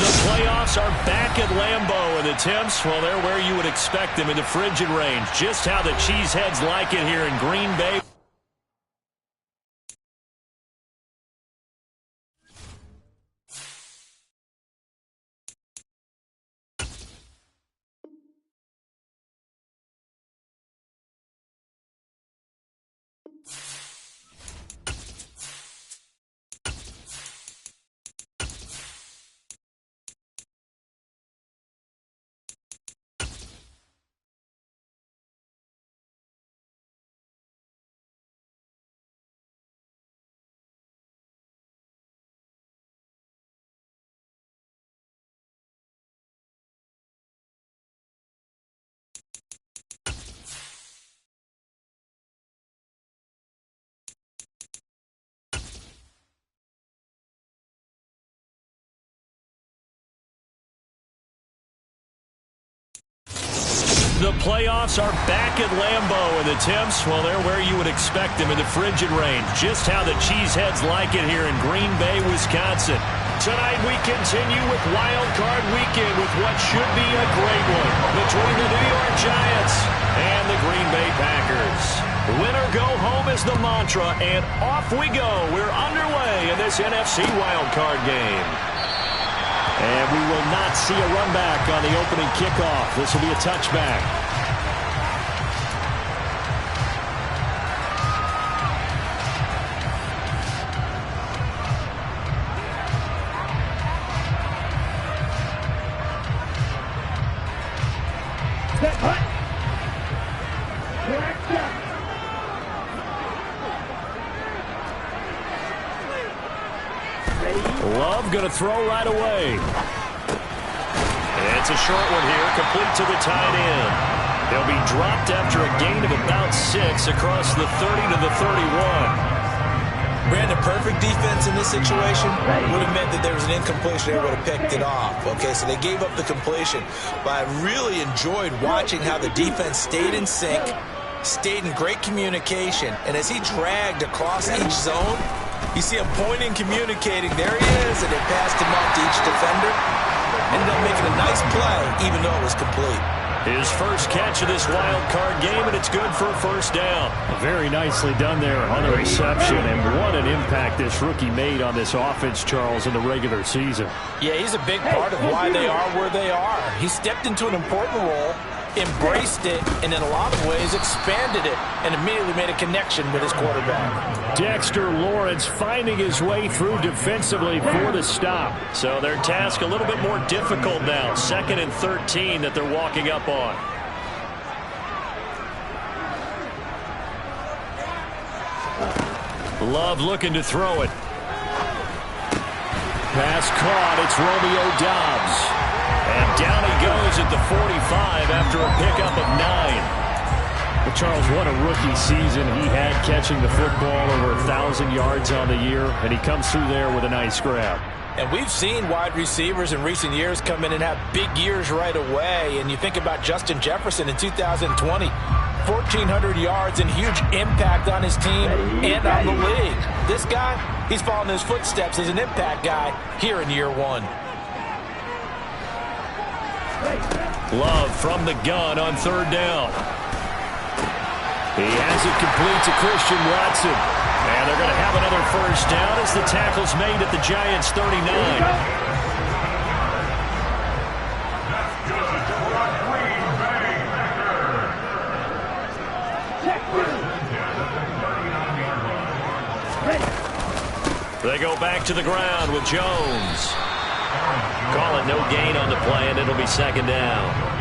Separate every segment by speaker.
Speaker 1: The playoffs are back at Lambeau, and the temps, well, they're where you would expect them in the frigid range. Just how the Cheeseheads like it here in Green Bay. The playoffs are back at Lambeau, and the temps, well, they're where you would expect them in the frigid range. Just how the Cheeseheads like it here in Green Bay, Wisconsin. Tonight we continue with Wild Card Weekend with what should be a great one between the New York Giants and the Green Bay Packers. Win or go home is the mantra, and off we go. We're underway in this NFC Wild Card game. And we will not see a run back on the opening kickoff. This will be a touchback. Love going to throw right away. It's a short one here, complete to the tight end. They'll be dropped after a gain of about 6 across the 30 to the 31.
Speaker 2: Brandon, perfect defense in this situation would have meant that there was an incompletion. They would have picked it off. Okay, so they gave up the completion. But I really enjoyed watching how the defense stayed in sync, stayed in great communication. And as he dragged across each zone, you see him pointing, communicating. There he is, and they passed him off to each defender. Ended up making a nice play, even though it was complete.
Speaker 1: His first catch of this wild card game, and it's good for a first down.
Speaker 3: Very nicely done there on the reception, and what an impact this rookie made on this offense, Charles, in the regular season.
Speaker 2: Yeah, he's a big part of why they are where they are. He stepped into an important role, embraced it, and in a lot of ways expanded it, and immediately made a connection with his quarterback.
Speaker 3: Dexter Lawrence finding his way through defensively for the stop.
Speaker 1: So their task a little bit more difficult now. 2nd and 13 that they're walking up on. Love looking to throw it. Pass caught. It's Romeo Doubs. And down he goes at the 45 after a pickup of 9.
Speaker 3: Well, Charles, what a rookie season he had catching the football, over 1,000 yards on the year, and he comes through there with a nice grab.
Speaker 2: And we've seen wide receivers in recent years come in and have big years right away. And you think about Justin Jefferson in 2020, 1,400 yards and huge impact on his team and on the league. This guy, he's following his footsteps as an impact guy here in year 1.
Speaker 1: Love from the gun on 3rd down. He has it complete to Christian Watson. And they're going to have another first down as the tackle's made at the Giants' 39. They go back to the ground with Jones. Call it no gain on the play, and it'll be 2nd down.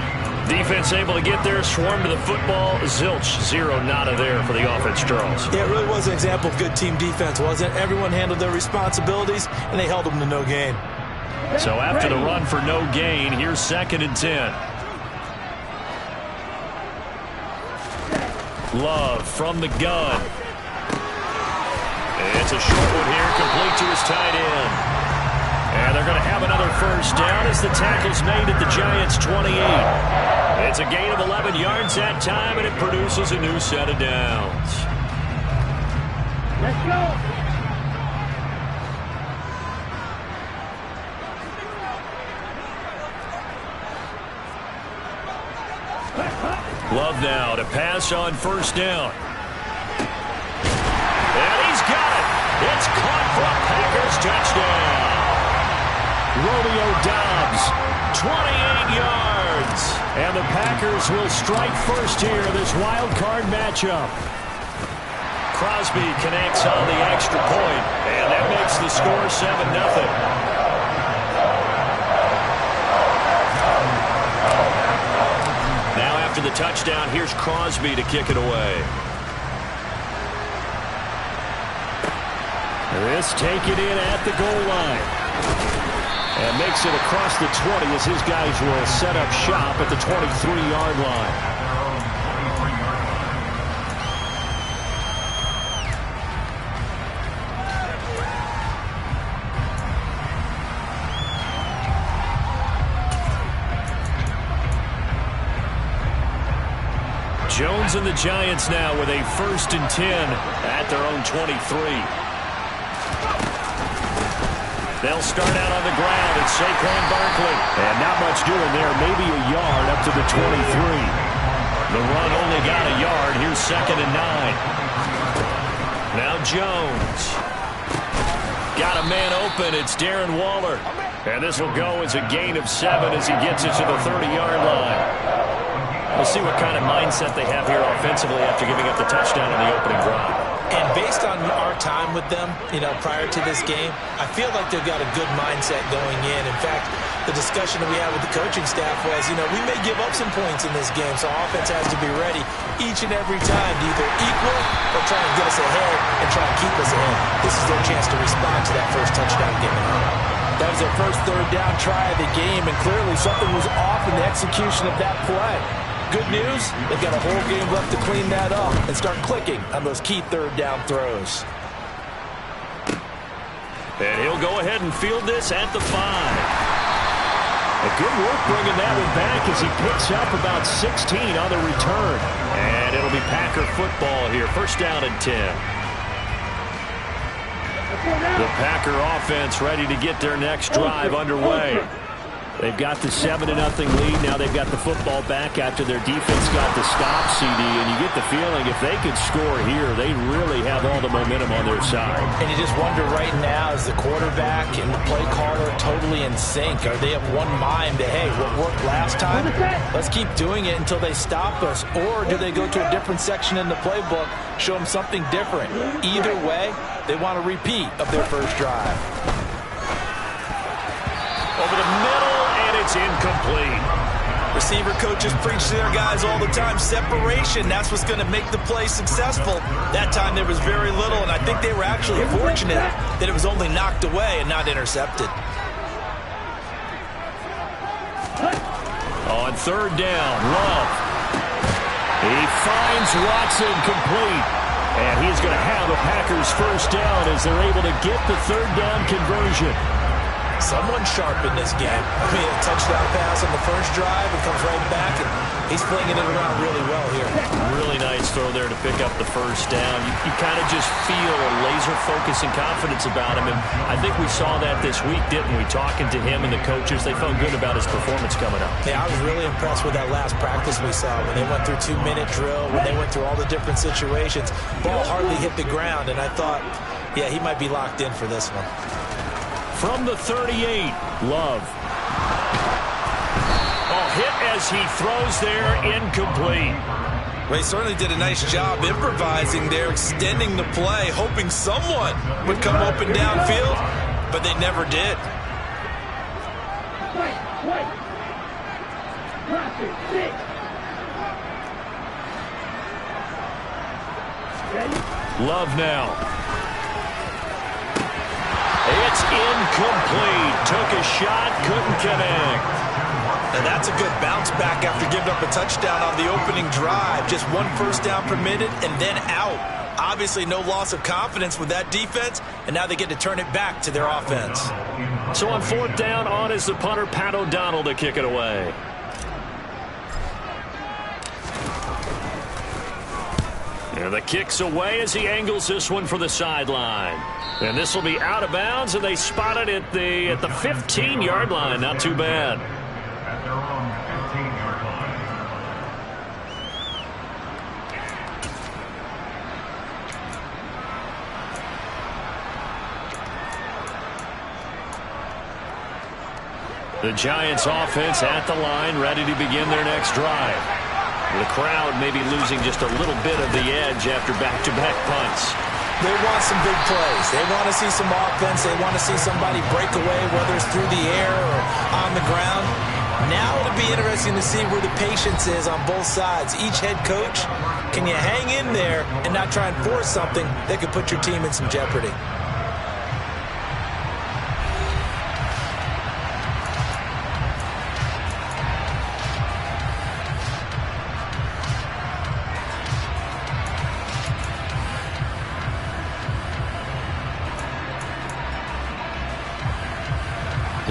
Speaker 1: Defense able to get there, swarm to the football. Zilch, 0 nada there for the offense, Charles.
Speaker 2: Yeah, it really was an example of good team defense, wasn't it? Everyone handled their responsibilities, and they held them to no gain.
Speaker 1: So after the run for no gain, here's 2nd and 10. Love from the gun. It's a short one here, complete to his tight end. And they're going to have another first down as the tackle's made at the Giants' 28. It's a gain of 11 yards that time, and it produces a new set of downs.
Speaker 4: Let's go.
Speaker 1: Love now to pass on first down. And he's got it. It's caught for a Packers touchdown. Romeo Doubs, 28 yards. And the Packers will strike first here in this wild card matchup. Crosby connects on the extra point, and that makes the score 7-0. After the touchdown, here's Crosby to kick it away. This taken in at the goal line. And makes it across the 20 as his guys will set up shop at the 23-yard line. Jones and the Giants now with a 1st and 10 at their own 23. They'll start out on the ground. It's Saquon Barkley. And not much doing there. Maybe a yard up to the 23. The run only got a yard. Here's 2nd and 9. Now Jones. Got a man open. It's Darren Waller. And this will go as a gain of 7 as he gets it to the 30-yard line. We'll see what kind of mindset they have here offensively after giving up the touchdown on the opening drive.
Speaker 2: And based on our time with them, prior to this game, I feel like they've got a good mindset going in. In fact, the discussion that we had with the coaching staff was, we may give up some points in this game, so offense has to be ready each and every time to either equal or try and get us ahead and try and keep us ahead. This is their chance to respond to that first touchdown given up.
Speaker 4: That was their first third down try of the game, and clearly something was off in the execution of that play. Good news, they've got a whole game left to clean that up and start clicking on those key third down throws.
Speaker 1: And he'll go ahead and field this at the 5. A good work bringing that one back as he picks up about 16 on the return. And it'll be Packer football here. 1st down and 10. The Packer offense ready to get their next drive underway. They've got the 7-0 lead. Now they've got the football back after their defense got the stop, CD. And you get the feeling if they could score here, they really have all the momentum on their side.
Speaker 4: And you just wonder right now, is the quarterback and the play caller totally in sync? Are they of one mind that, hey, what worked last time, let's keep doing it until they stop us? Or do they go to a different section in the playbook, show them something different? Either way, they want a repeat of their first drive.
Speaker 1: Over the middle, and it's incomplete.
Speaker 2: Receiver coaches preach to their guys all the time. Separation, that's what's going to make the play successful. That time there was very little, and I think they were actually fortunate that it was only knocked away and not intercepted.
Speaker 1: On 3rd down, Love. He finds Watson complete. And he's going to have a Packers 1st down as they're able to get the 3rd down conversion.
Speaker 2: Someone sharp in this game. I mean, a touchdown pass on the first drive and comes right back, and he's flinging it around really well here.
Speaker 1: Really nice throw there to pick up the 1st down. You kind of just feel a laser focus and confidence about him, and I think we saw that this week, didn't we? Talking to him and the coaches, they felt good about his performance coming up.
Speaker 2: Yeah, I was really impressed with that last practice we saw when they went through 2-minute drill, when they went through all the different situations. Ball hardly hit the ground, and I thought, yeah, he might be locked in for this one.
Speaker 1: From the 38, Love. Hit as he throws there, incomplete.
Speaker 2: Well, he certainly did a nice job improvising there, extending the play, hoping someone would come open downfield, but they never did.
Speaker 1: Love now. It's incomplete. Took a shot, couldn't connect.
Speaker 2: And that's a good bounce back after giving up a touchdown on the opening drive. Just 1 first down permitted and then out. Obviously no loss of confidence with that defense, and now they get to turn it back to their offense.
Speaker 1: So on 4th down, on is the punter, Pat O'Donnell, to kick it away. And the kick's away as he angles this one for the sideline. And this will be out of bounds, and they spot it at the 15-yard line. Not too bad. The Giants offense at the line, ready to begin their next drive. The crowd may be losing just a little bit of the edge after back-to-back punts.
Speaker 4: They want some big plays. They want to see some offense. They want to see somebody break away, whether it's through the air or on the ground. Now it'll be interesting to see where the patience is on both sides. Each head coach, can you hang in there and not try and force something that could put your team in some jeopardy?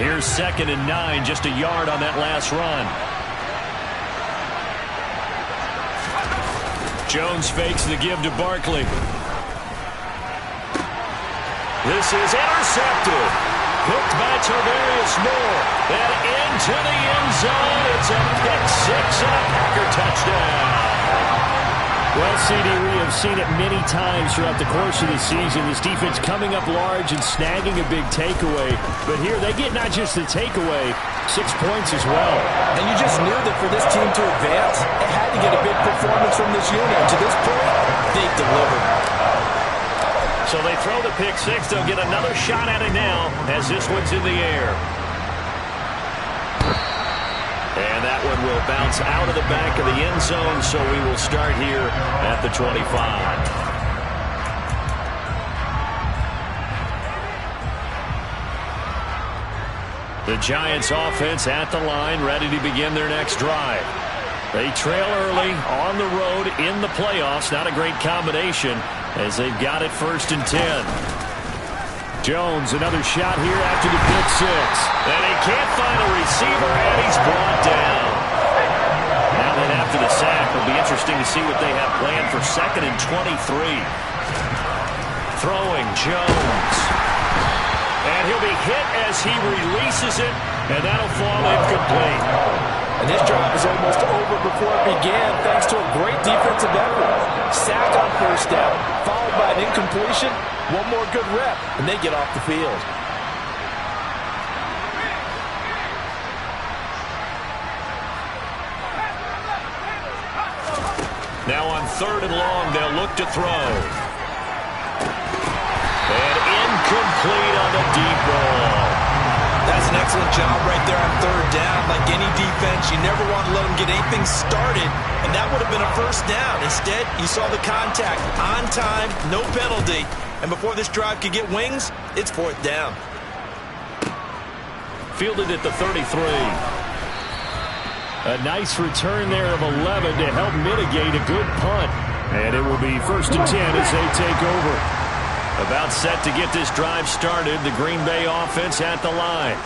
Speaker 1: Here's 2nd and 9, just a yard on that last run. Jones fakes the give to Barkley. This is intercepted. Picked by Tarvarius Moore. And into the end zone. It's a pick six and a Packer touchdown.
Speaker 3: Well, CD, we have seen it many times throughout the course of the season. This defense coming up large and snagging a big takeaway. But here they get not just the takeaway, 6 points as well.
Speaker 4: And you just knew that for this team to advance, it had to get a big performance from this unit. And to this point, they've delivered.
Speaker 1: So they throw the pick six. They'll get another shot at it now as this one's in the air. And that one will bounce out of the back of the end zone, so we will start here at the 25. The Giants offense at the line, ready to begin their next drive. They trail early on the road in the playoffs. Not a great combination as they've got it 1st and 10. Jones, another shot here after the pick six. And he can't find a receiver, and he's brought down. Now then, after the sack, it'll be interesting to see what they have planned for 2nd and 23. Throwing Jones. And he'll be hit as he releases it, and that'll fall incomplete.
Speaker 4: And this drive is almost over before it began, thanks to a great defensive effort. Sack on 1st down, followed by an incompletion. One more good rep, and they get off the field.
Speaker 1: Now on 3rd and long, they'll look to throw. And incomplete on the deep ball.
Speaker 2: That's an excellent job right there on 3rd down. Like any defense, you never want to let them get anything started, and that would have been a 1st down. Instead, you saw the contact on time, no penalty, and before this drive could get wings, it's 4th down.
Speaker 1: Fielded at the 33.
Speaker 3: A nice return there of 11 to help mitigate a good punt. And it will be 1st and 10 as they take over.
Speaker 1: About set to get this drive started, the Green Bay offense at the line.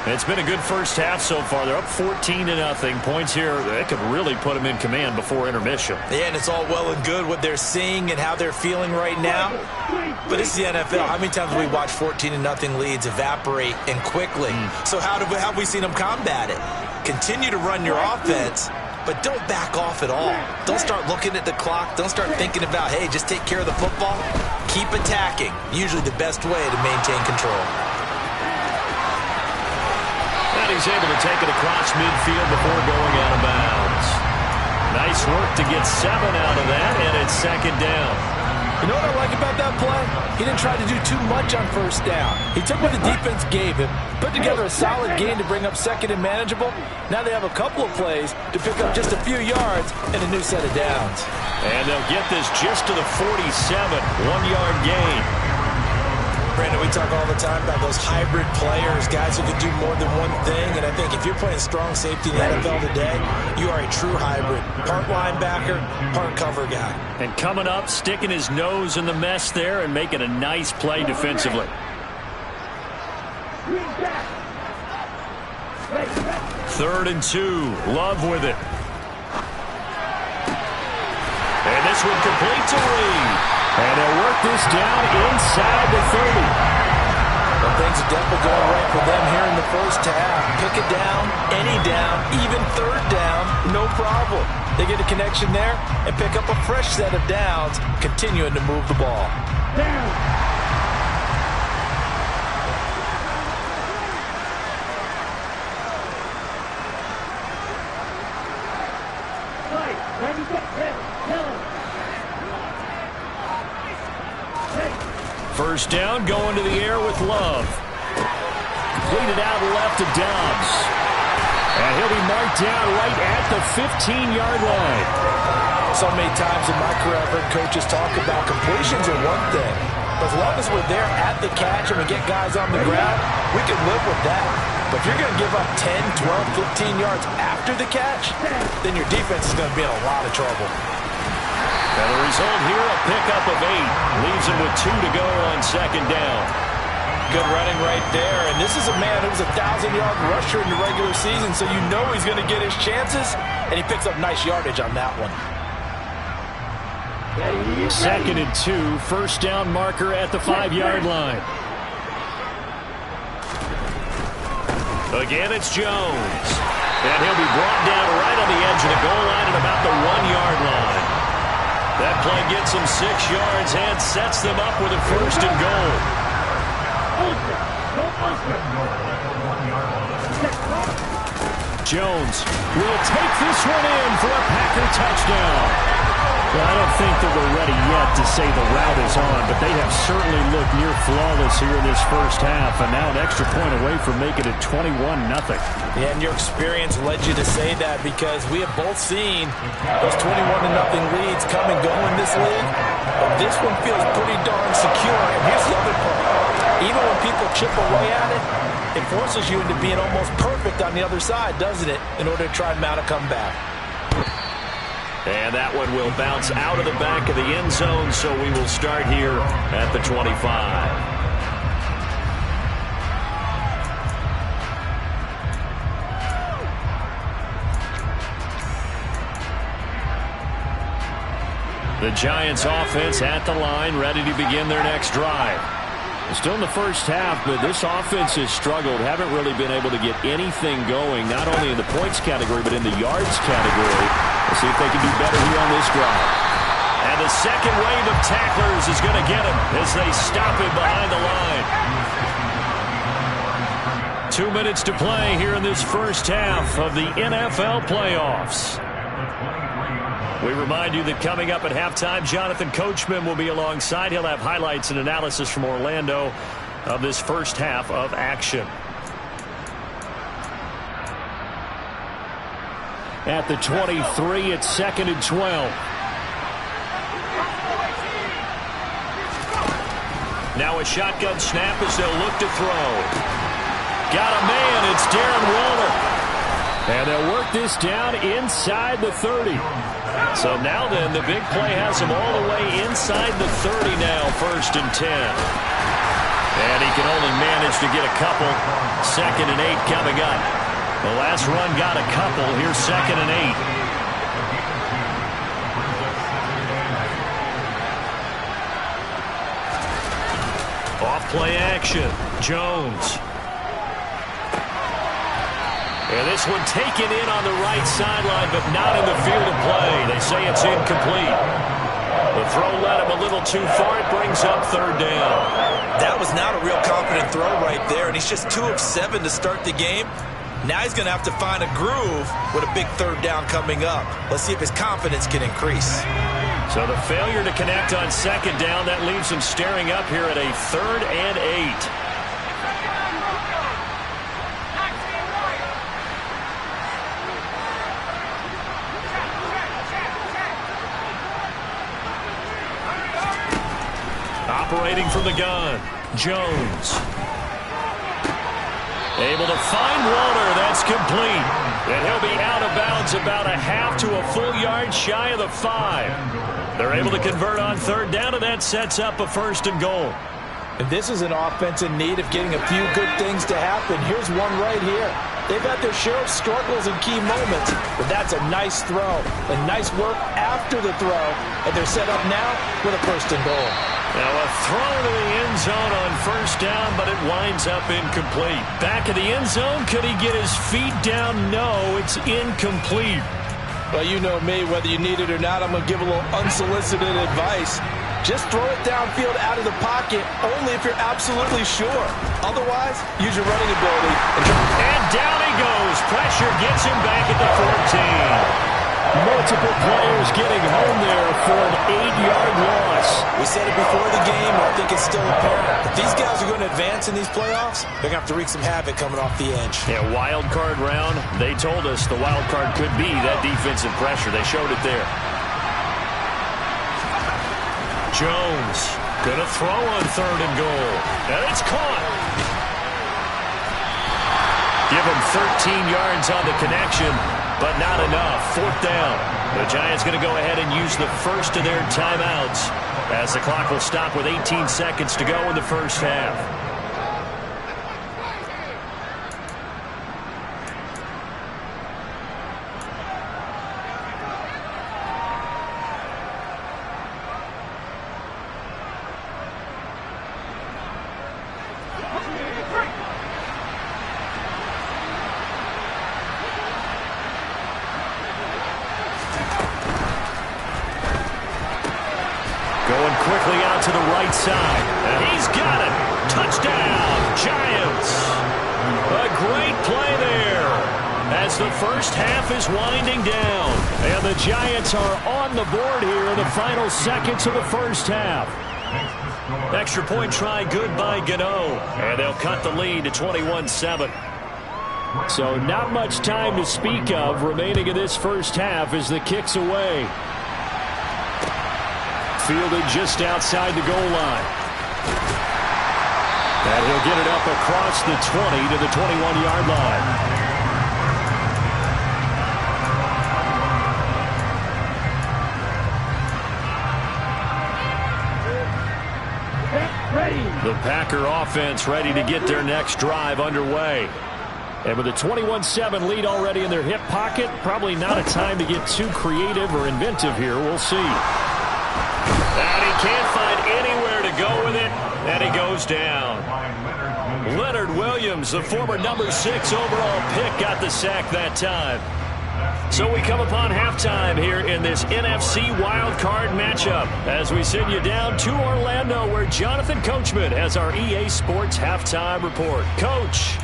Speaker 1: It's been a good first half so far. They're up 14-0. Points here that could really put them in command before intermission.
Speaker 2: Yeah, and it's all well and good what they're seeing and how they're feeling right now. But it's the NFL. How many times have we watched 14-0 leads evaporate and quickly? So how have we seen them combat it? Continue to run your offense, but don't back off at all. Don't start looking at the clock. Don't start thinking about, hey, just take care of the football. Keep attacking. Usually the best way to maintain control.
Speaker 1: And he's able to take it across midfield before going out of bounds. Nice work to get 7 out of that, and it's 2nd down.
Speaker 4: You know what I like about that play? He didn't try to do too much on 1st down. He took what the defense gave him, put together a solid gain to bring up 2nd and manageable. Now they have a couple of plays to pick up just a few yards and a new set of downs.
Speaker 1: And they'll get this just to the 47, 1-yard gain.
Speaker 2: Brandon, we talk all the time about those hybrid players, guys who can do more than one thing. And I think if you're playing strong safety in the NFL today, you are a true hybrid. Part linebacker, part cover guy.
Speaker 1: And coming up, sticking his nose in the mess there and making a nice play defensively. 3rd and 2. Love with it. And this one complete to Reed.
Speaker 3: And they'll work this down inside the 30.
Speaker 4: Well, things are definitely going right for them here in the first half. Pick it down, any down, even 3rd down, no problem. They get a connection there and pick up a fresh set of downs, continuing to move the ball.
Speaker 1: First down, going to the air with Love. Completed out left to Dobbs. And he'll be marked down right at the 15-yard line.
Speaker 4: So many times in my career I've heard coaches talk about completions are one thing. But as long as we're there at the catch and we get guys on the ground, we can live with that. But if you're going to give up 10, 12, 15 yards after the catch, then your defense is going to be in a lot of trouble.
Speaker 1: And the result here, a pickup of 8. Leaves him with 2 to go on second down.
Speaker 4: Good running right there. And this is a man who was a 1,000-yard rusher in the regular season, so you know he's going to get his chances, and he picks up nice yardage on that one.
Speaker 1: Second and 2, first down marker at the 5-yard line. Again, it's Jones. And he'll be brought down right on the edge of the goal line at about the 1-yard line. That play gets him 6 yards and sets them up with a first and goal. Jones will take this one in for a Packer touchdown.
Speaker 3: Well, I don't think that we're ready yet to say the route is on, but they have certainly looked near flawless here in this first half, and now an extra point away from making it 21-0.
Speaker 4: Yeah, and your experience led you to say that because we have both seen those 21-0 leads come and go in this league, but this one feels pretty darn secure. And here's the other part. Even when people chip away at it, it forces you into being almost perfect on the other side, doesn't it, in order to try and mount a comeback.
Speaker 1: And that one will bounce out of the back of the end zone, so we will start here at the 25. The Giants offense at the line, ready to begin their next drive. Still in the first half, but this offense has struggled. Haven't really been able to get anything going, not only in the points category, but in the yards category. Let's see if they can do better here on this drive. And the second wave of tacklers is going to get him as they stop him behind the line. 2 minutes to play here in this first half of the NFL playoffs. We remind you that coming up at halftime, Jonathan Coachman will be alongside. He'll have highlights and analysis from Orlando of this first half of action.
Speaker 3: At the 23, it's second and 12.
Speaker 1: Now a shotgun snap as they'll look to throw. Got a man, it's Darren Waller.
Speaker 3: And they'll work this down inside the 30.
Speaker 1: So now then, the big play has him all the way inside the 30 now, first and 10. And he can only manage to get a couple. Second and 8 coming up. The last run got a couple. Here's second and 8. Off play action. Jones. And this one taken in on the right sideline, but not in the field of play. They say it's incomplete. The throw led him a little too far. It brings up third down.
Speaker 2: That was not a real confident throw right there, and he's just 2 of 7 to start the game. Now he's going to have to find a groove with a big third down coming up. Let's see if his confidence can increase.
Speaker 1: So the failure to connect on second down, that leaves him staring up here at a third and 8. Operating from the gun, Jones. Able to find Walter. That's complete. And he'll be out of bounds about a half to a full yard shy of the 5. They're able to convert on third down, and that sets up a first and goal.
Speaker 4: And this is an offense in need of getting a few good things to happen. Here's one right here. They've had their share of struggles in key moments, but that's a nice throw and nice work after the throw. And they're set up now with a first and goal.
Speaker 1: Now a throw to the end zone on first down, but it winds up incomplete. Back of the end zone, could he get his feet down? No, it's incomplete.
Speaker 4: Well, you know me, whether you need it or not, I'm going to give a little unsolicited advice. Just throw it downfield out of the pocket only if you're absolutely sure. Otherwise, use your running ability.
Speaker 1: And down he goes. Pressure gets him back at the 14.
Speaker 3: Multiple players getting home there for an 8-yard loss.
Speaker 2: We said it before the game, and I think it's still apparent. If these guys are going to advance in these playoffs, they're going to have to wreak some havoc coming off the edge.
Speaker 1: Yeah, wild card round. They told us the wild card could be that defensive pressure. They showed it there. Jones going to throw on 3rd and goal. And it's caught. Give him 13 yards on the connection, but not enough. 4th down. The Giants going to go ahead and use the first of their timeouts as the clock will stop with 18 seconds to go in the first half. Going quickly out to the right side. And he's got it. Touchdown, Giants. A great play there as the first half is winding down. And the Giants are on the board here in the final seconds of the first half. Extra point try good by Gano. And they'll cut the lead to 21-7.
Speaker 3: So not much time to speak of remaining in this first half as the kick's away. Fielded just outside the goal line. And he'll get it up across the 20 to the 21-yard line. The Packer offense ready to get their next drive underway. And with a 21-7 lead already in their hip pocket, probably not a time to get too creative or inventive here. We'll see.
Speaker 1: And he can't find anywhere to go with it, and he goes down. Leonard Williams, the former number 6 overall pick, got the sack that time. So we come upon halftime here in this NFC wildcard matchup as we send you down to Orlando where Jonathan Coachman has our EA Sports halftime report. Coach.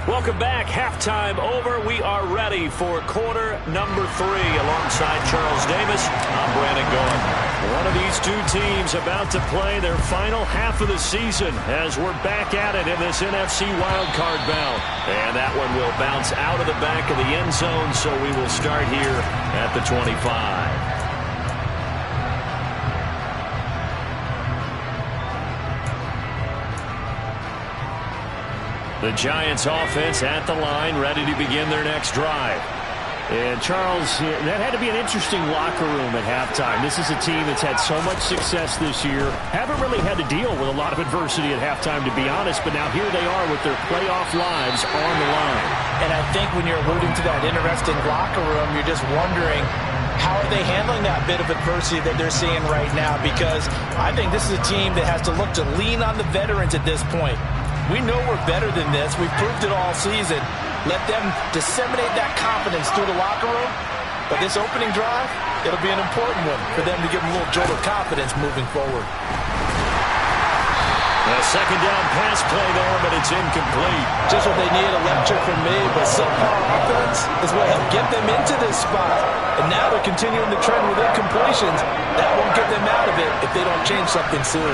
Speaker 3: Welcome back. Halftime over. We are ready for quarter number 3. Alongside Charles Davis, I'm Brandon Gaudin.
Speaker 1: One of these two teams about to play their final half of the season as we're back at it in this NFC wildcard bout. And that one will bounce out of the back of the end zone, so we will start here at the 25. The Giants offense at the line, ready to begin their next drive.
Speaker 3: And Charles, that had to be an interesting locker room at halftime. This is a team that's had so much success this year. Haven't really had to deal with a lot of adversity at halftime, to be honest. But now here they are with their playoff lives on the line.
Speaker 4: And I think when you're alluding to that interesting locker room, you're just wondering, how are they handling that bit of adversity that they're seeing right now? Because I think this is a team that has to look to lean on the veterans at this point. We know we're better than this. We've proved it all season. Let them disseminate that confidence through the locker room. But this opening drive, it'll be an important one for them to give them a little jolt of confidence moving forward.
Speaker 1: A second down pass play there, but it's incomplete.
Speaker 4: Just what they need, a lecture from me. But subpar offense is what helped get them into this spot. And now they're continuing the trend with incompletions. That won't get them out of it if they don't change something soon.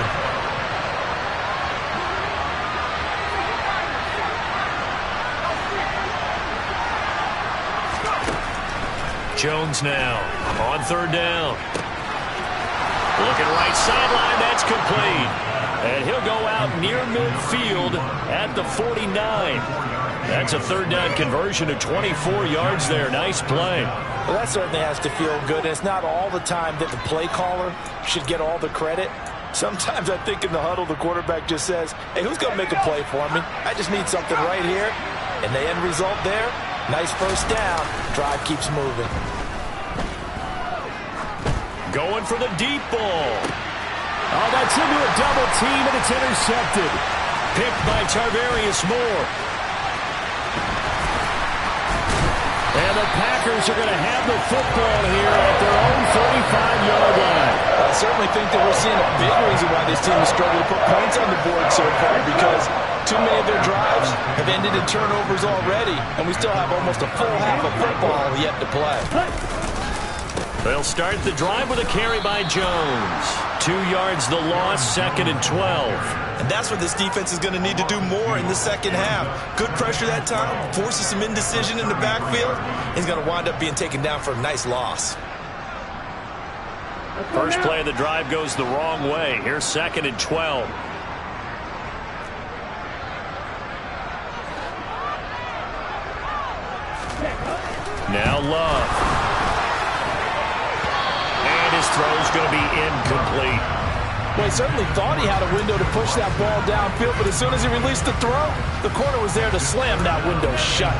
Speaker 1: Jones now on third down. Looking right sideline, that's complete. And he'll go out near midfield at the 49. That's a third down conversion of 24 yards there. Nice play.
Speaker 4: Well, that certainly has to feel good. And it's not all the time that the play caller should get all the credit. Sometimes I think in the huddle, the quarterback just says, hey, who's going to make a play for me? I just need something right here. And the end result there, nice first down. Drive keeps moving.
Speaker 1: Going for the deep ball.
Speaker 3: Oh, that's into a double team, and it's intercepted.
Speaker 1: Picked by Tarvarius Moore.
Speaker 3: And the Packers are going to have the football here at their own 35-yard line.
Speaker 4: certainly think that we're seeing a big reason why this team has struggled to put points on the board so far, because too many of their drives have ended in turnovers already, and we still have almost a full half of football yet to play.
Speaker 1: They'll start the drive with a carry by Jones. 2 yards the loss, 2nd and 12.
Speaker 2: And that's what this defense is going to need to do more in the second half. Good pressure that time, forces some indecision in the backfield. He's going to wind up being taken down for a nice loss.
Speaker 1: First play of the drive goes the wrong way. Here's 2nd and 12. Now Love. And his throw's going to be incomplete.
Speaker 4: Well, he certainly thought he had a window to push that ball downfield, but as soon as he released the throw, the corner was there to slam that window shut.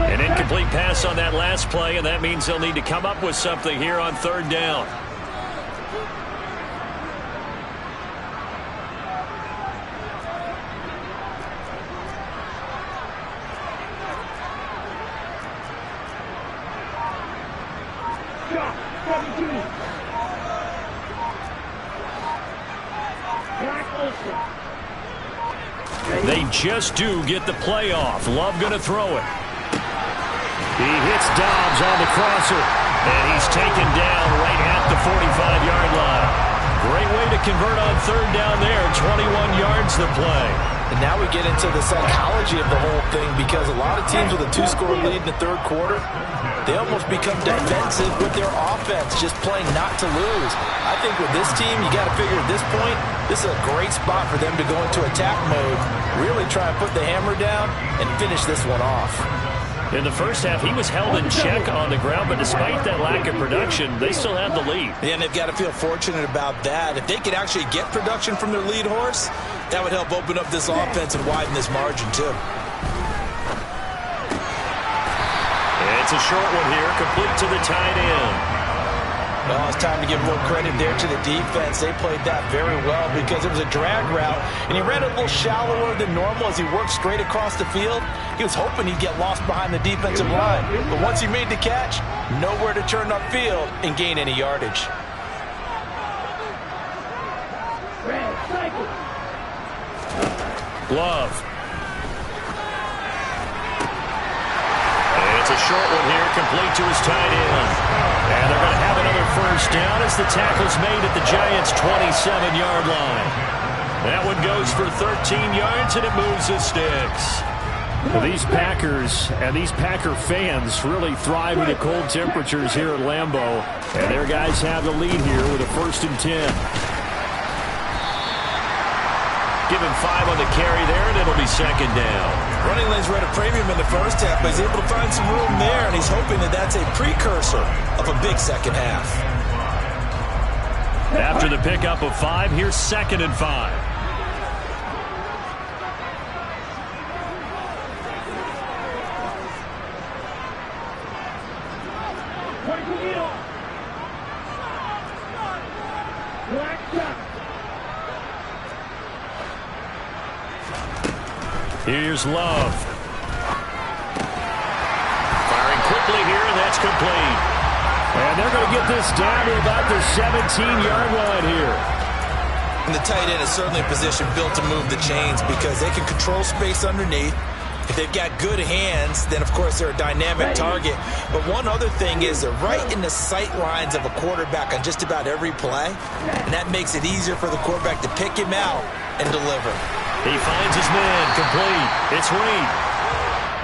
Speaker 1: An incomplete pass on that last play, and that means they'll need to come up with something here on 3rd down. They just do get the play off. Love going to throw it. He hits Dobbs on the crosser, and he's taken down right at the 45-yard line. Great way to convert on 3rd down there. 21 yards to play.
Speaker 4: And now we get into the psychology of the whole thing, because a lot of teams with a 2-score lead in the 3rd quarter, they almost become defensive with their offense, just playing not to lose. I think with this team, you got to figure at this point, this is a great spot for them to go into attack mode, really try and put the hammer down and finish this one off.
Speaker 1: In the first half, he was held in check on the ground, but despite that lack of production, they still have the lead.
Speaker 2: Yeah, and they've got to feel fortunate about that. If they could actually get production from their lead horse, that would help open up this offense and widen this margin, too.
Speaker 1: It's a short one here, complete to the tight end.
Speaker 2: Well, it's time to give a little credit there to the defense. They played that very well because it was a drag route, and he ran a little shallower than normal as he worked straight across the field. He was hoping he'd get lost behind the defensive line, but once he made the catch, nowhere to turn upfield and gain any yardage.
Speaker 1: Love. It's a short one here, complete to his tight end. And they're going to have another 1st down as the tackle's made at the Giants' 27-yard line. That one goes for 13 yards, and it moves the sticks. Well, these Packers and these Packer fans really thrive in the cold temperatures here at Lambeau. And their guys have the lead here with a 1st and 10. Give him 5 on the carry there, and it'll be 2nd down.
Speaker 2: Running lanes were at a premium in the first half, but he's able to find some room there, and he's hoping that that's a precursor of a big second half.
Speaker 1: After the pickup of 5, here's 2nd and 5. Here's Love. Firing quickly here, and that's complete. And they're going to get this down to about the 17-yard line here.
Speaker 2: And the tight end is certainly a position built to move the chains because they can control space underneath. If they've got good hands, then, of course, they're a dynamic target. But one other thing is they're right in the sight lines of a quarterback on just about every play, and that makes it easier for the quarterback to pick him out and deliver.
Speaker 1: He finds his man, complete. It's Reed.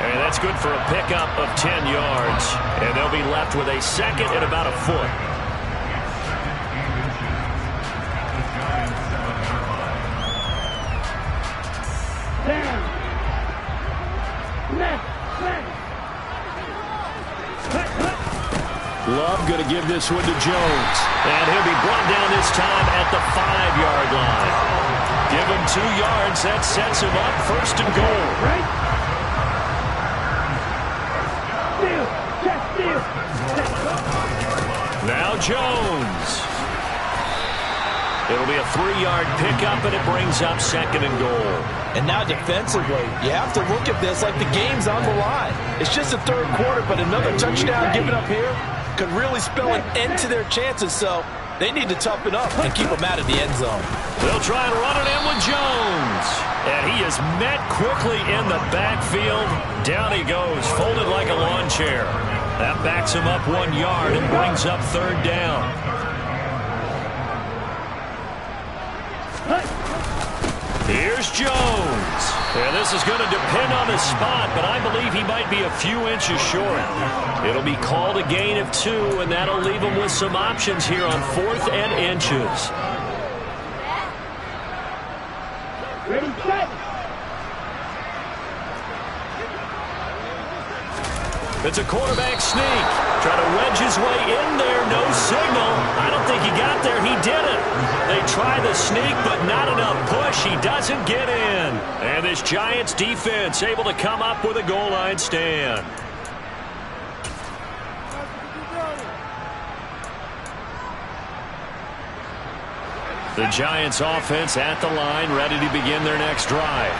Speaker 1: And that's good for a pickup of 10 yards. And they'll be left with a 2nd and about a foot. Love going to give this one to Jones. And he'll be brought down this time at the 5-yard line. Give him 2 yards. That sets him up 1st and goal. Jones. It'll be a 3-yard pickup, and it brings up 2nd and goal.
Speaker 4: And now defensively, you have to look at this like the game's on the line. It's just the 3rd quarter, but another touchdown given up here could really spell an end to their chances, so they need to toughen up and keep them out of the end zone.
Speaker 1: They'll try and run it in with Jones. And he is met quickly in the backfield. Down he goes, folded like a lawn chair. That backs him up 1 yard and brings up 3rd down. Here's Jones. And this is going to depend on the spot, but I believe he might be a few inches short. It'll be called a gain of 2, and that'll leave him with some options here on 4th and inches.
Speaker 5: Ready, set.
Speaker 1: It's a quarterback sneak. Trying to wedge his way in there. No signal. I don't think he got there. He didn't. They try the sneak, but not enough push. He doesn't get in. And this Giants defense able to come up with a goal line stand. The Giants offense at the line, ready to begin their next drive.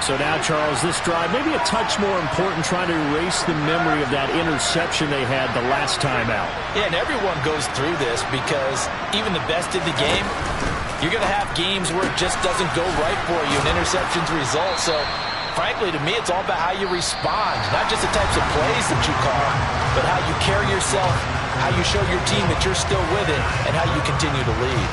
Speaker 3: So now, Charles, this drive maybe a touch more important, trying to erase the memory of that interception they had the last time out.
Speaker 4: Yeah, and everyone goes through this because even the best in the game, you're going to have games where it just doesn't go right for you, and interceptions result. So, frankly, to me, it's all about how you respond, not just the types of plays that you call, but how you carry yourself, how you show your team that you're still with it, and how you continue to lead.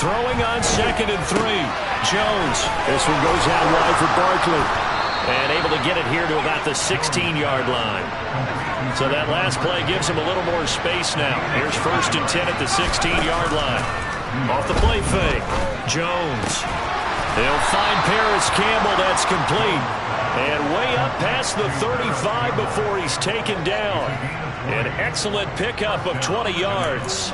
Speaker 1: Throwing on 2nd and 3. Jones.
Speaker 3: This one goes out wide for Barkley.
Speaker 1: And able to get it here to about the 16-yard line. So that last play gives him a little more space now. Here's 1st and 10 at the 16-yard line. Off the play fake. Jones. They'll find Paris Campbell. That's complete. And way up past the 35 before he's taken down. An excellent pickup of 20 yards.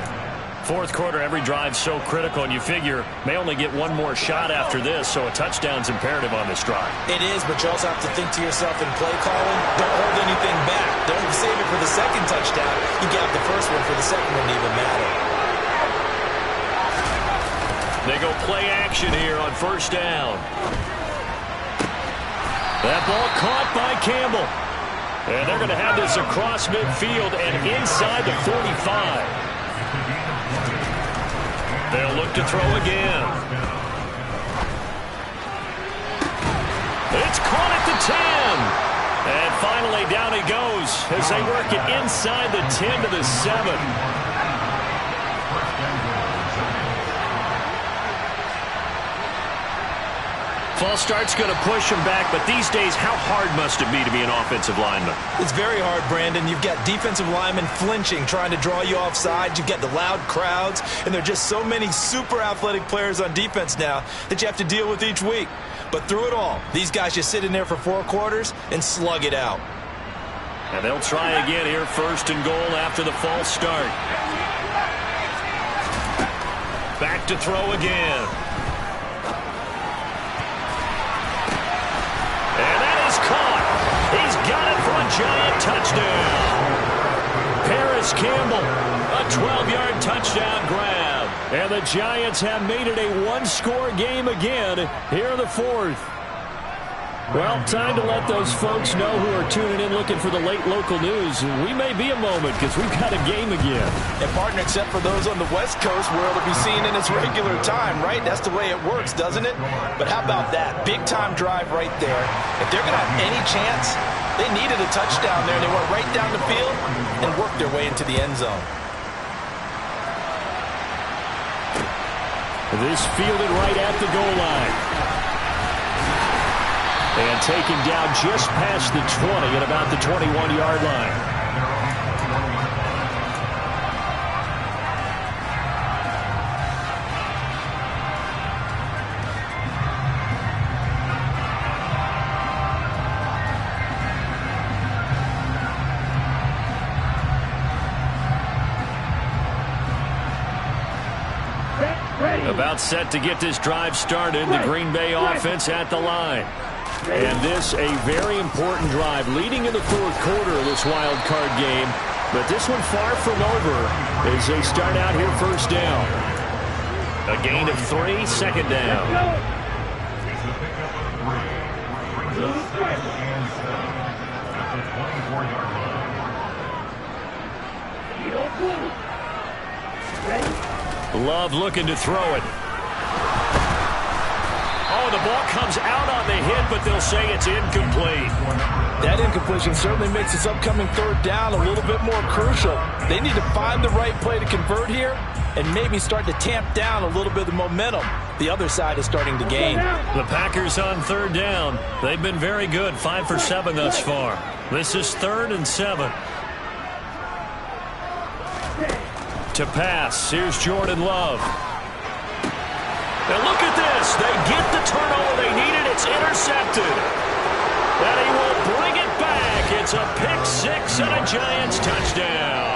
Speaker 1: 4th quarter, every drive so critical, and you figure may only get one more shot after this, so a touchdown's imperative on this drive.
Speaker 2: It is, but you also have to think to yourself in play calling, don't hold anything back. Don't save it for the 2nd touchdown. You get the 1st one for the 2nd one to even matter.
Speaker 1: They go play action here on 1st down. That ball caught by Campbell. And they're going to have this across midfield and inside the 45. They'll look to throw again. It's caught at the 10. And finally down he goes as they work it inside the 10 to the 7. False start's going to push him back, but these days, how hard must it be to be an offensive lineman?
Speaker 2: It's very hard, Brandon. You've got defensive linemen flinching, trying to draw you off sides. You've got the loud crowds, and there are just so many super athletic players on defense now that you have to deal with each week. But through it all, these guys just sit in there for 4 quarters and slug it out.
Speaker 1: And they'll try again here, 1st and goal after the false start. Back to throw again. And that is caught. He's got it for a Giant touchdown. Paris Campbell, a 12-yard touchdown grab. And the Giants have made it a 1-score game again here in the 4th.
Speaker 3: Well, time to let those folks know who are tuning in looking for the late local news. We may be a moment because we've got a game again.
Speaker 4: And, partner, except for those on the West Coast where it'll be seen in its regular time, right? That's the way it works, doesn't it? But how about that? Big-time drive right there. If they're going to have any chance, they needed a touchdown there. They went right down the field and worked their way into the end zone.
Speaker 3: This fielded right at the goal line. And taken down just past the 20 at about the 21-yard line.
Speaker 1: About set to get this drive started. The Green Bay offense at the line. And this a very important drive leading in the fourth quarter of this wild card game. But this one far from over as they start out here first down. A gain of 3, second down. Love looking to throw it. Oh, the ball comes out on the hit, but they'll say it's incomplete.
Speaker 4: That incompletion certainly makes this upcoming third down a little bit more crucial. They need to find the right play to convert here and maybe start to tamp down a little bit of momentum. The other side is starting to gain.
Speaker 1: The Packers on third down. They've been very good, 5 for 7 thus far. This is 3rd and 7. To pass, here's Jordan Love. And look at this. They get the turnover they needed. It's intercepted. And he will bring it back. It's a pick-6 and a Giants touchdown.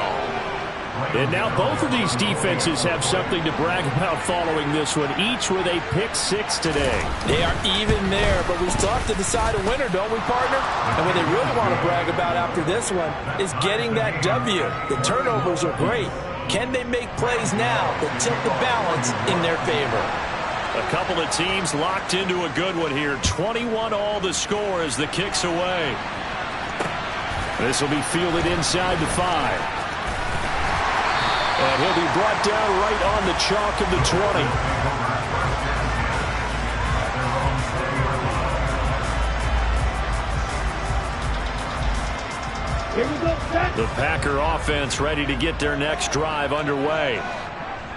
Speaker 1: And now both of these defenses have something to brag about following this one, each with a pick-6 today.
Speaker 4: They are even there, but we still have to decide a winner, don't we, partner? And what they really want to brag about after this one is getting that W. The turnovers are great. Can they make plays now that tilt the balance in their favor?
Speaker 1: A couple of teams locked into a good one here. 21-all the score as the kick's away. This will be fielded inside the 5. And he'll be brought down right on the chalk of the 20. The Packer offense ready to get their next drive underway.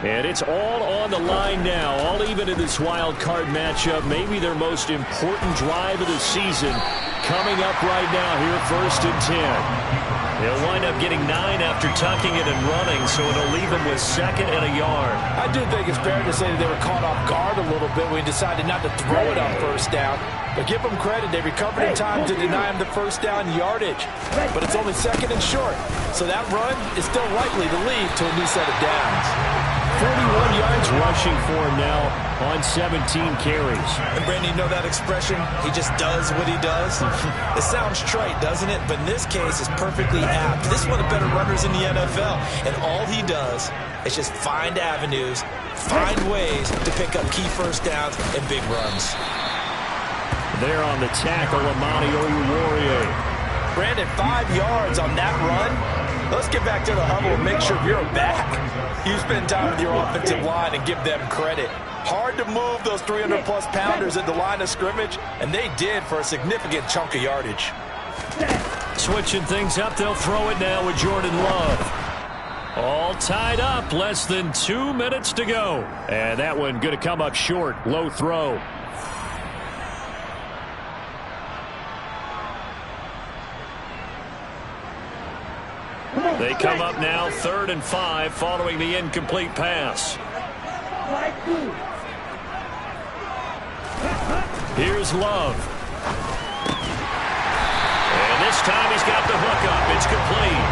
Speaker 1: And it's all on the line now, all even in this wild card matchup. Maybe their most important drive of the season coming up right now here, 1st and 10. They'll wind up getting 9 after tucking it and running, so it'll leave them with 2nd and a yard.
Speaker 4: I do think it's fair to say that they were caught off guard a little bit when we decided not to throw it on 1st down. But give them credit. They recovered in time to deny him the 1st down yardage. But it's only 2nd and short. So that run is still likely to lead to a new set of downs.
Speaker 1: 41 yards rushing for him now on 17 carries.
Speaker 2: And Brandon, you know that expression? He just does what he does. It sounds trite, doesn't it? But in this case, it's perfectly apt. This is one of the better runners in the NFL. And all he does is just find avenues, find ways to pick up key 1st downs and big runs.
Speaker 1: There on the tackle, Amani Oruwariye.
Speaker 4: Brandon, 5 yards on that run. Let's get back to the huddle and make sure you're back. You spend time with your offensive line and give them credit. Hard to move those 300-plus pounders at the line of scrimmage, and they did for a significant chunk of yardage.
Speaker 1: Switching things up, they'll throw it now with Jordan Love. All tied up, less than 2 minutes to go. And that one going to come up short, low throw. They come up now 3rd and 5 following the incomplete pass. Here's Love. And this time he's got the hook up. It's complete.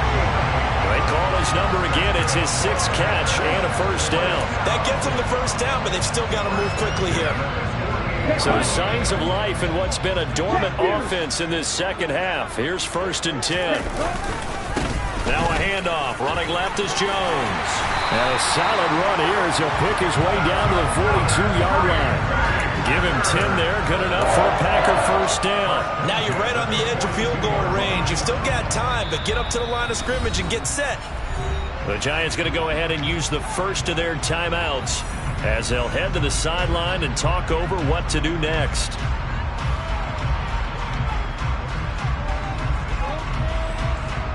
Speaker 1: They call his number again. It's his 6th catch and a 1st down.
Speaker 2: That gets him the 1st down, but they've still got to move quickly here.
Speaker 1: So signs of life in what's been a dormant offense in this second half. Here's 1st and 10. Now a handoff. Running left is Jones. And a solid run here as he'll pick his way down to the 42-yard line. Give him 10 there. Good enough for a Packer 1st down.
Speaker 2: Now you're right on the edge of field goal range. You've still got time, but get up to the line of scrimmage and get set.
Speaker 1: The Giants going to go ahead and use the first of their timeouts as they'll head to the sideline and talk over what to do next.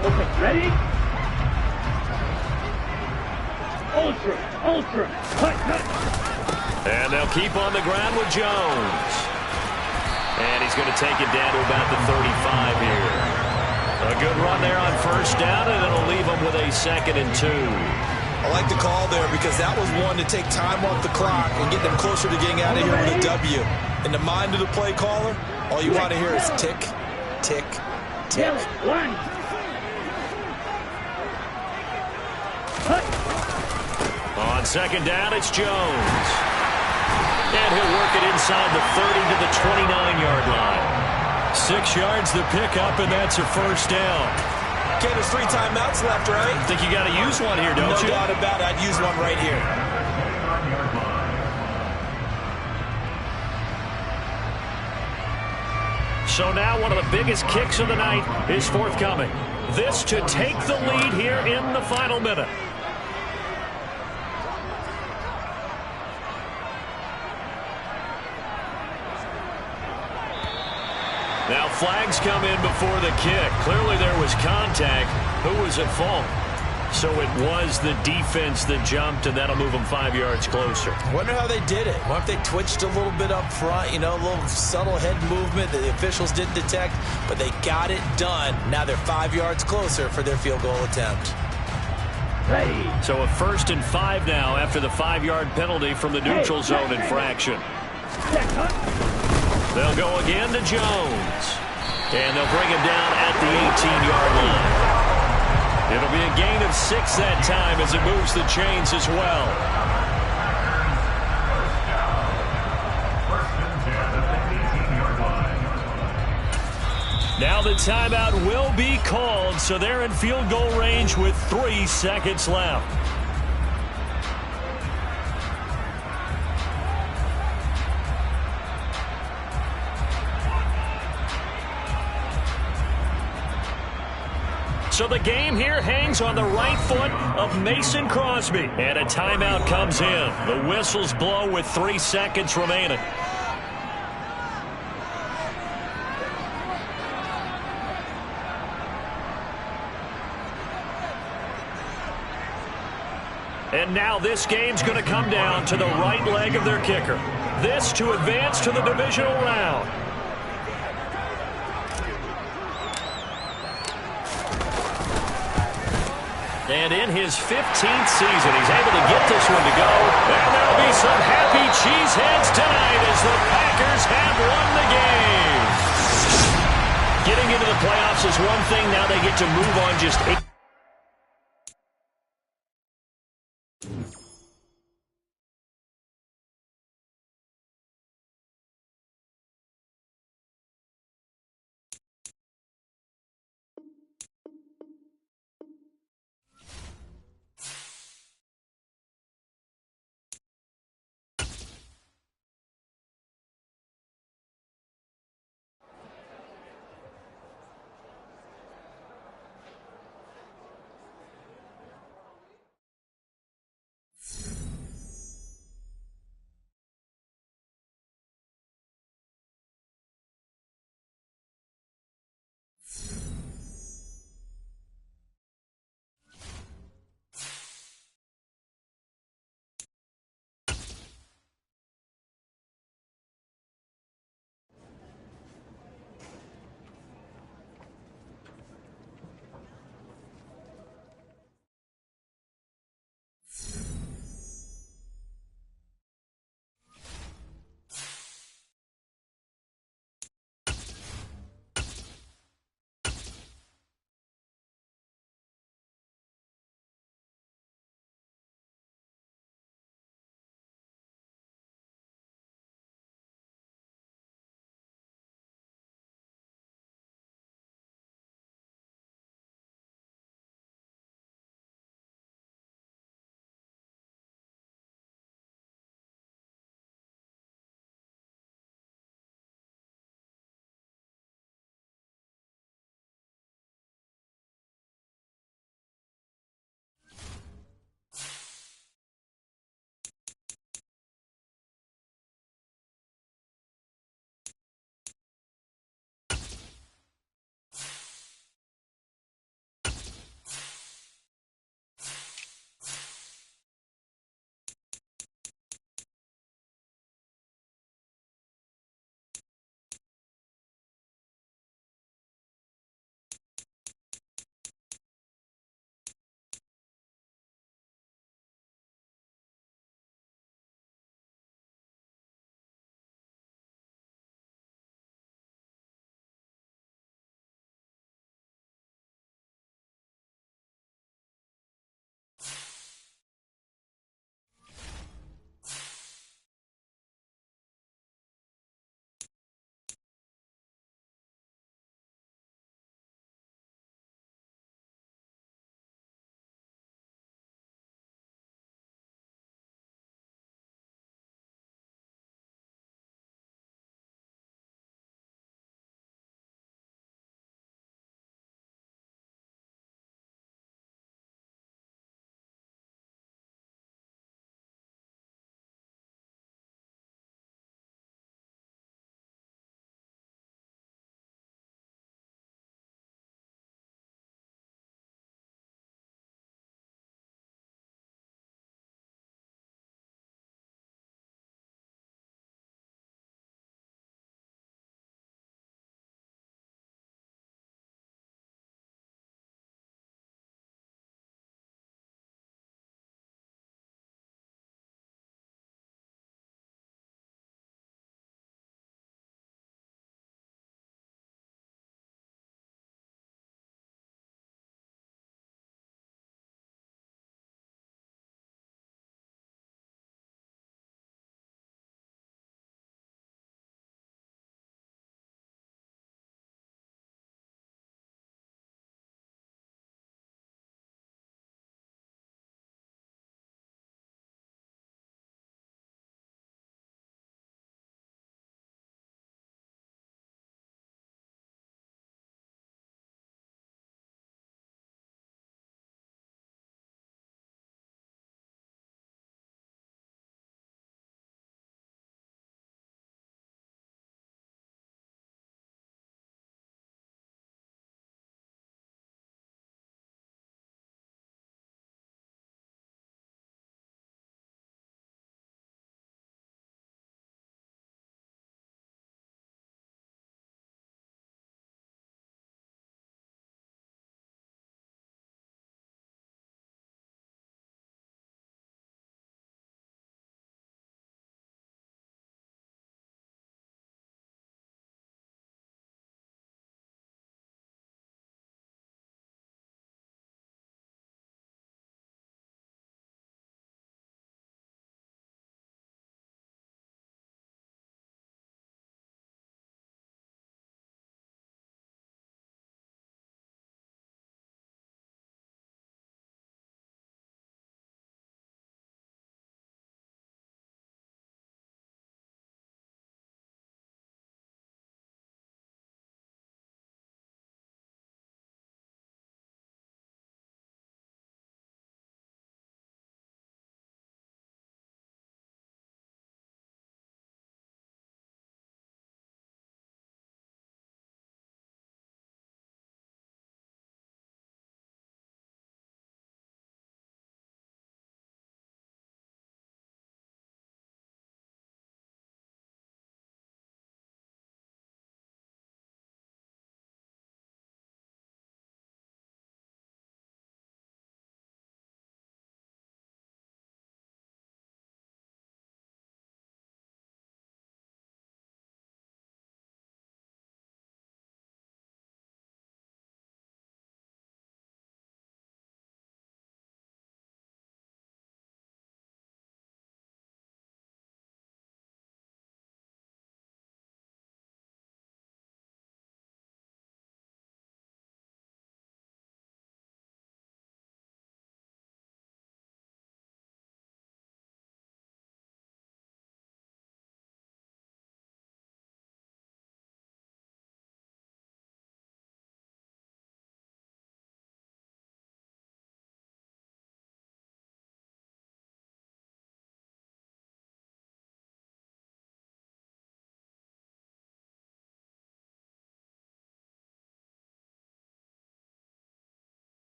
Speaker 5: Okay, ready? Ultra, cut.
Speaker 1: And they'll keep on the ground with Jones. And he's going to take it down to about the 35 here. A good run there on 1st down, and it'll leave them with a 2nd and 2.
Speaker 2: I like the call there because that was one to take time off the clock and get them closer to getting out of here with a W. In the mind of the play caller, all you want to hear is tick, tick, tick.
Speaker 1: On 2nd down, it's Jones. And he'll work it inside the 30 to the 29-yard line. 6 yards the pickup, and that's a first down.
Speaker 2: Okay, there's 3 timeouts left, right?
Speaker 1: I think you got to use one here, don't you?
Speaker 2: No doubt about it. I'd use one right here.
Speaker 1: So now one of the biggest kicks of the night is forthcoming. This to take the lead here in the final minute. Now flags come in before the kick. Clearly there was contact. Who was at fault? So it was the defense that jumped, and that'll move them 5 yards closer.
Speaker 2: Wonder how they did it. Wonder if they twitched a little bit up front, you know, a little subtle head movement that the officials didn't detect, but they got it done. Now they're 5 yards closer for their field goal attempt.
Speaker 1: So a 1st and 5 now after the 5-yard penalty from the neutral zone infraction. They'll go again to Jones. And they'll bring him down at the 18-yard line. It'll be a gain of 6 that time as it moves the chains as well. Now the timeout will be called, so they're in field goal range with 3 seconds left. So the game here hangs on the right foot of Mason Crosby. And a timeout comes in. The whistles blow with 3 seconds remaining. And now this game's going to come down to the right leg of their kicker. This to advance to the divisional round. And in his 15th season, he's able to get this one to go. And there'll be some happy cheeseheads tonight as the Packers have won the game. Getting into the playoffs is one thing. Now they get to move on just 8.